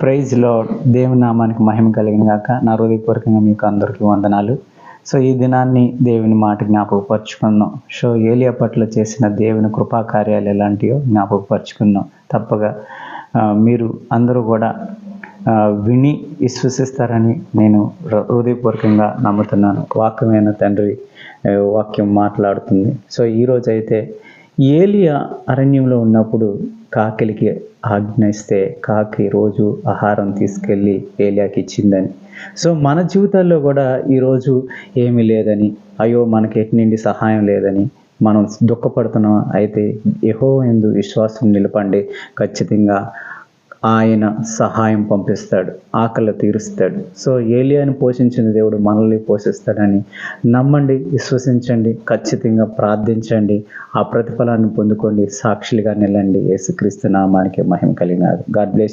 Praise lord. దేవుని నామానికి మహిమ కలిగిన గాక. నా హృదయపూర్వకంగా మీకు అందరికీ వందనాలు. సో ఈ దినాన్ని దేవుని మాట జ్ఞాపకపరుచుకుందాం. సో ఏలియా పట్ల చేసిన దేవుని కృపా కార్యాలు ఎలాంటివో జ్ఞాపకపరుచుకుందాం. తప్పగా మీరు అందరూ కూడా విని విశ్వసిస్తారని నేను హృదయపూర్వకంగా నమ్ముతున్నాను. వాక్యమైన తండ్రి వాక్యం మాట్లాడుతుంది. సో ఈరోజు అయితే ఏలియా అరణ్యంలో ఉన్నప్పుడు కాకిలికి ఆజ్ఞయిస్తే కాకి రోజు ఆహారం తీసుకెళ్ళి ఏలియాకి ఇచ్చిందని. సో మన జీవితాల్లో కూడా ఈరోజు ఏమీ లేదని, అయ్యో మనకి ఎటు నుండి సహాయం లేదని మనం దుఃఖపడుతున్నాం. అయితే యెహోవా యందు విశ్వాసం నిలపండి. ఖచ్చితంగా ఆయన సహాయం పంపిస్తాడు, ఆకలి తీరుస్తాడు. సో ఏలియాని పోషించిన దేవుడు మనల్ని పోషిస్తాడని నమ్మండి, విశ్వసించండి, ఖచ్చితంగా ప్రార్థించండి, ఆ ప్రతిఫలాన్ని పొందుకోండి, సాక్షులుగా నిలండి. యేసుక్రీస్తు నామానికి మహిమ కలిగినది. God bless.